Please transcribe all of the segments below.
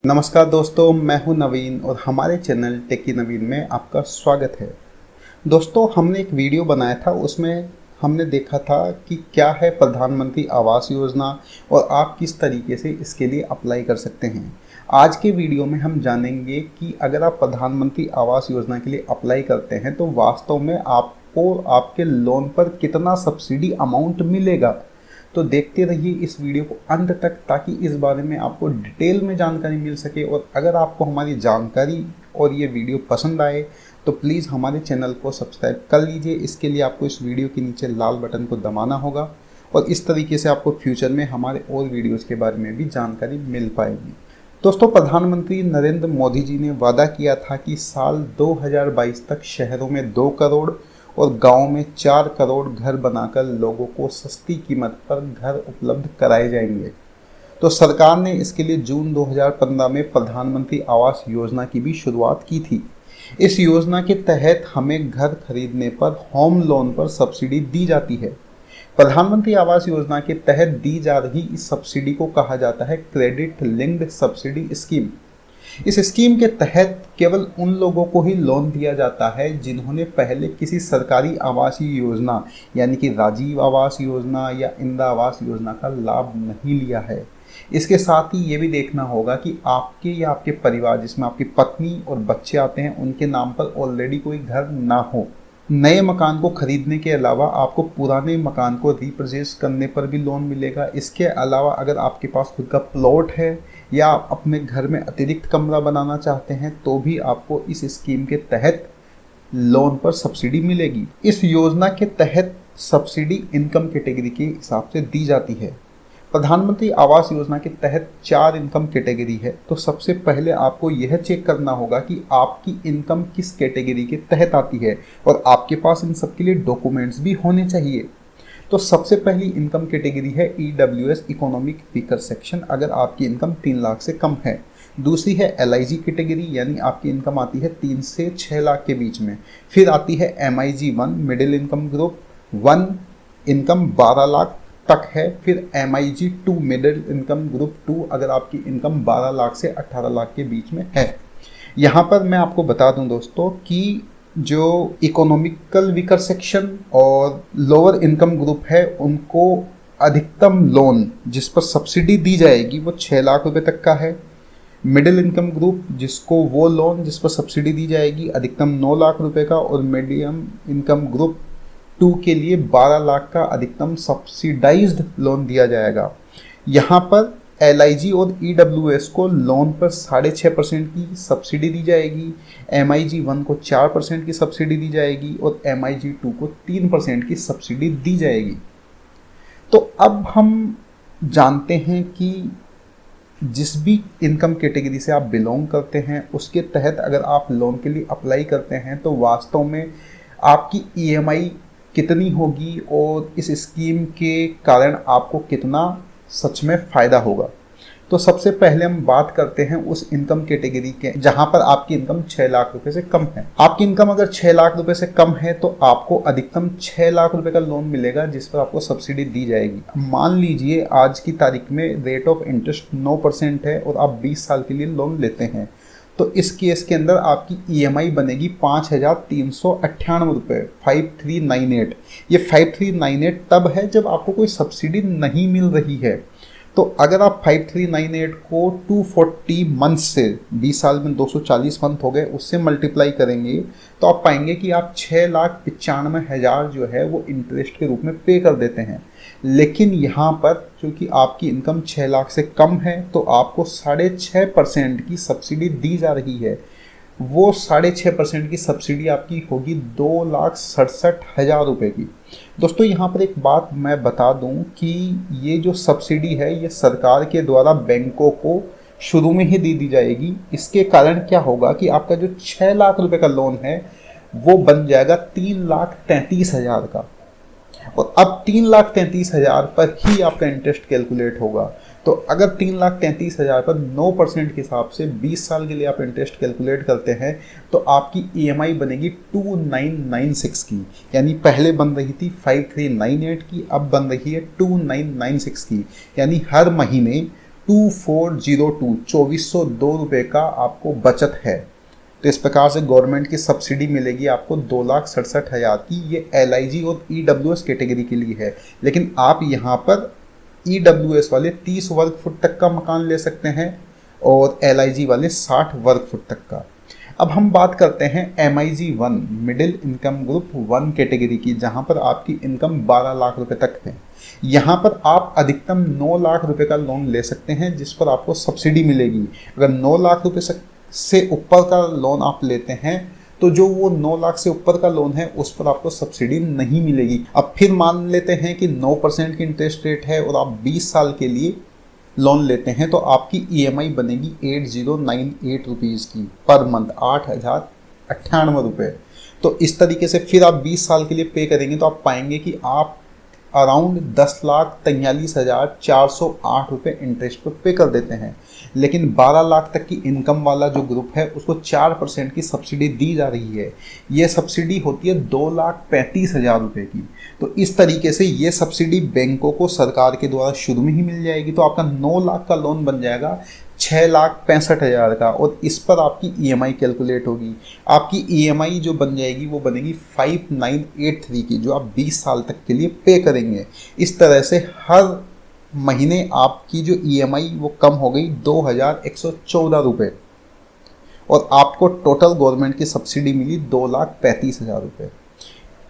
नमस्कार दोस्तों, मैं हूं नवीन और हमारे चैनल टेकी नवीन में आपका स्वागत है। दोस्तों, हमने एक वीडियो बनाया था, उसमें हमने देखा था कि क्या है प्रधानमंत्री आवास योजना और आप किस तरीके से इसके लिए अप्लाई कर सकते हैं। आज के वीडियो में हम जानेंगे कि अगर आप प्रधानमंत्री आवास योजना के लिए अप्लाई करते हैं तो वास्तव में आपको आपके लोन पर कितना सब्सिडी अमाउंट मिलेगा। तो देखते रहिए इस वीडियो को अंत तक, ताकि इस बारे में आपको डिटेल में जानकारी मिल सके। और अगर आपको हमारी जानकारी और ये वीडियो पसंद आए तो प्लीज़ हमारे चैनल को सब्सक्राइब कर लीजिए। इसके लिए आपको इस वीडियो के नीचे लाल बटन को दबाना होगा और इस तरीके से आपको फ्यूचर में हमारे और वीडियोज़ के बारे में भी जानकारी मिल पाएगी। दोस्तों, प्रधानमंत्री नरेंद्र मोदी जी ने वादा किया था कि साल 2022 तक शहरों में 2 करोड़ और गांव में 4 करोड़ घर बनाकर लोगों को सस्ती कीमत पर घर उपलब्ध कराए जाएंगे। तो सरकार ने इसके लिए जून 2015 में प्रधानमंत्री आवास योजना की भी शुरुआत की थी। इस योजना के तहत हमें घर खरीदने पर होम लोन पर सब्सिडी दी जाती है। प्रधानमंत्री आवास योजना के तहत दी जा रही इस सब्सिडी को कहा जाता है क्रेडिट लिंक्ड सब्सिडी स्कीम। इस स्कीम के तहत केवल उन लोगों को ही लोन दिया जाता है जिन्होंने पहले किसी सरकारी आवासीय योजना यानी कि राजीव आवास योजना या इंदिरा आवास योजना का लाभ नहीं लिया है। इसके साथ ही ये भी देखना होगा कि आपके या आपके परिवार, जिसमें आपकी पत्नी और बच्चे आते हैं, उनके नाम पर ऑलरेडी कोई घर ना हो। नए मकान को खरीदने के अलावा आपको पुराने मकान को रीपरचेज करने पर भी लोन मिलेगा। इसके अलावा अगर आपके पास खुद का प्लॉट है या आप अपने घर में अतिरिक्त कमरा बनाना चाहते हैं तो भी आपको इस स्कीम के तहत लोन पर सब्सिडी मिलेगी। इस योजना के तहत सब्सिडी इनकम कैटेगरी के हिसाब से दी जाती है। प्रधानमंत्री आवास योजना के तहत 4 इनकम कैटेगरी है। तो सबसे पहले आपको यह चेक करना होगा कि आपकी इनकम किस कैटेगरी के तहत आती है और आपके पास इन सब के लिए डॉक्यूमेंट्स भी होने चाहिए। तो सबसे पहली इनकम कैटेगरी है EWS इकोनॉमिक वीकर सेक्शन, अगर आपकी इनकम 3 लाख से कम है। दूसरी है LIG कैटेगरी, यानी आपकी इनकम आती है 3 से 6 लाख के बीच में। फिर आती है MIG 1 middle income group 1, income 12 lakh तक है। फिर MIG 2 मिडिल इनकम ग्रुप 2, अगर आपकी इनकम 12 लाख से 18 लाख के बीच में है। यहाँ पर मैं आपको बता दूं दोस्तों कि जो इकोनॉमिकल वीकर सेक्शन और लोअर इनकम ग्रुप है, उनको अधिकतम लोन जिस पर सब्सिडी दी जाएगी वो 6 लाख रुपए तक का है। मिडिल इनकम ग्रुप, जिसको वो लोन जिस पर सब्सिडी दी जाएगी अधिकतम 9 लाख रुपए का, और मीडियम इनकम ग्रुप 2 के लिए 12 लाख का अधिकतम सब्सिडाइज्ड लोन दिया जाएगा। यहाँ पर LIG और EWS को लोन पर 6.5% की सब्सिडी दी जाएगी, MIG 1 को 4% की सब्सिडी दी जाएगी और MIG 2 को 3% की सब्सिडी दी जाएगी। तो अब हम जानते हैं कि जिस भी इनकम कैटेगरी से आप बिलोंग करते हैं उसके तहत अगर आप लोन के लिए अप्लाई करते हैं तो वास्तव में आपकी EMI कितनी होगी और इस स्कीम के कारण आपको कितना सच में फ़ायदा होगा। तो सबसे पहले हम बात करते हैं उस इनकम कैटेगरी के जहां पर आपकी इनकम 6 लाख रुपए से कम है। आपकी इनकम अगर 6 लाख रुपए से कम है तो आपको अधिकतम 6 लाख रुपए का लोन मिलेगा जिस पर आपको सब्सिडी दी जाएगी। मान लीजिए आज की तारीख में रेट ऑफ इंटरेस्ट 9% है और आप 20 साल के लिए लोन लेते हैं, तो इस केस के अंदर आपकी EMI बनेगी 5,398 रुपये, 5398। ये 5398 तब है जब आपको कोई सब्सिडी नहीं मिल रही है। तो अगर आप 5398 को 240 मंथ से, 20 साल में 240 मंथ हो गए, उससे मल्टीप्लाई करेंगे तो आप पाएंगे कि आप 6,95,000 जो है वो इंटरेस्ट के रूप में पे कर देते हैं। लेकिन यहाँ पर चूँकि आपकी इनकम 6 लाख से कम है तो आपको 6.5% की सब्सिडी दी जा रही है। वो 6.5% की सब्सिडी आपकी होगी 2,67,000 रुपये की। दोस्तों, यहाँ पर एक बात मैं बता दूं कि ये जो सब्सिडी है ये सरकार के द्वारा बैंकों को शुरू में ही दी जाएगी। इसके कारण क्या होगा कि आपका जो 6 लाख रुपए का लोन है वो बन जाएगा 3,33,000 का, और अब 3,33,000 पर ही आपका इंटरेस्ट कैलकुलेट होगा। तो अगर 3,33,000 पर 9% के हिसाब से 20 साल के लिए आप इंटरेस्ट कैलकुलेट करते हैं तो आपकी EMI बनेगी 2,996 की, यानी पहले बन रही थी 5,398 की, अब बन रही है 2,996 की, यानी हर महीने 2402 ₹2402 का आपको बचत है। तो इस प्रकार से गवर्नमेंट की सब्सिडी मिलेगी आपको 2,67,000 की। ये LIG और EWS कैटेगरी के लिए है, लेकिन आप यहाँ पर EWS वाले 30 वर्ग फुट तक का मकान ले सकते हैं और LIG वाले 60 वर्ग फुट तक का। अब हम बात करते हैं MIG 1 middle income group 1 category की, जहां पर आपकी इनकम 12 लाख रुपए तक है। यहां पर आप अधिकतम 9 लाख रुपए का लोन ले सकते हैं, जिस पर आपको सब्सिडी मिलेगी। अगर 9 लाख रुपए से ऊपर का लोन आप लेते हैं तो जो वो 9 लाख से ऊपर का लोन है उस पर आपको सब्सिडी नहीं मिलेगी। अब फिर मान लेते हैं कि 9% की इंटरेस्ट रेट है और आप 20 साल के लिए लोन लेते हैं, तो आपकी EMI बनेगी 8098 रुपीज़ की पर मंथ, 8,098 रुपये। तो इस तरीके से फिर आप 20 साल के लिए पे करेंगे तो आप पाएंगे कि आप अराउंड 10,43,408 रुपये इंटरेस्ट पर पे कर देते हैं। लेकिन 12 लाख तक की इनकम वाला जो ग्रुप है उसको 4% की सब्सिडी दी जा रही है। ये सब्सिडी होती है 2,35,000 रुपये की। तो इस तरीके से ये सब्सिडी बैंकों को सरकार के द्वारा शुरू में ही मिल जाएगी। तो आपका 9 लाख का लोन बन जाएगा 6,65,000 का, और इस पर आपकी EMI कैलकुलेट होगी। आपकी EMI जो बन जाएगी वो बनेगी 5,983 की, जो आप 20 साल तक के लिए पे करेंगे। इस तरह से हर महीने आपकी जो EMI वो कम हो गई 2,114 रुपये, और आपको टोटल गवर्नमेंट की सब्सिडी मिली 2,35,000 रुपये।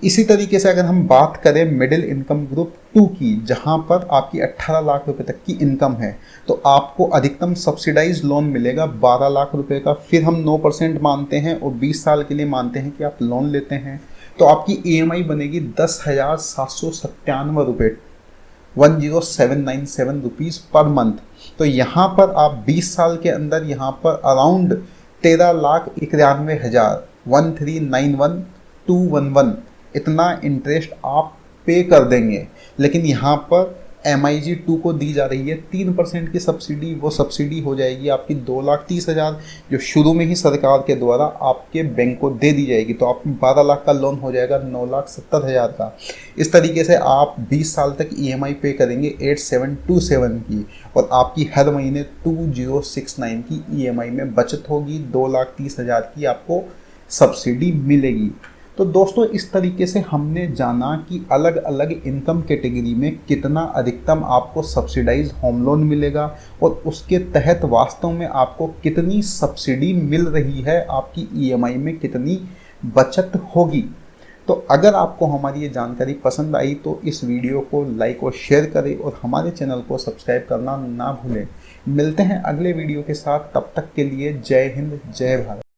इसी तरीके से अगर हम बात करें मिडिल इनकम ग्रुप 2 की, जहां पर आपकी 18 लाख रुपए तक की इनकम है, तो आपको अधिकतम सब्सिडाइज लोन मिलेगा 12 लाख रुपए का। फिर हम 9% मानते हैं और 20 साल के लिए मानते हैं कि आप लोन लेते हैं, तो आपकी EMI बनेगी 10,797 रुपये, 10,797 रुपीज़ पर मंथ। तो यहाँ पर आप 20 साल के अंदर यहाँ पर अराउंड 13,91,000 13,91,211 इतना इंटरेस्ट आप पे कर देंगे। लेकिन यहाँ पर MIG 2 को दी जा रही है 3% की सब्सिडी। वो सब्सिडी हो जाएगी आपकी 2,30,000, जो शुरू में ही सरकार के द्वारा आपके बैंक को दे दी जाएगी। तो आप 12 लाख का लोन हो जाएगा 9,70,000 का। इस तरीके से आप 20 साल तक EMI पे करेंगे 8,727 की, और आपकी हर महीने 2,069 की EMI में बचत होगी। 2,30,000 की आपको सब्सिडी मिलेगी। तो दोस्तों, इस तरीके से हमने जाना कि अलग अलग इनकम कैटेगरी में कितना अधिकतम आपको सब्सिडाइज होम लोन मिलेगा, और उसके तहत वास्तव में आपको कितनी सब्सिडी मिल रही है, आपकी EMI में कितनी बचत होगी। तो अगर आपको हमारी ये जानकारी पसंद आई तो इस वीडियो को लाइक और शेयर करें, और हमारे चैनल को सब्सक्राइब करना ना भूलें। मिलते हैं अगले वीडियो के साथ, तब तक के लिए जय हिंद, जय भारत।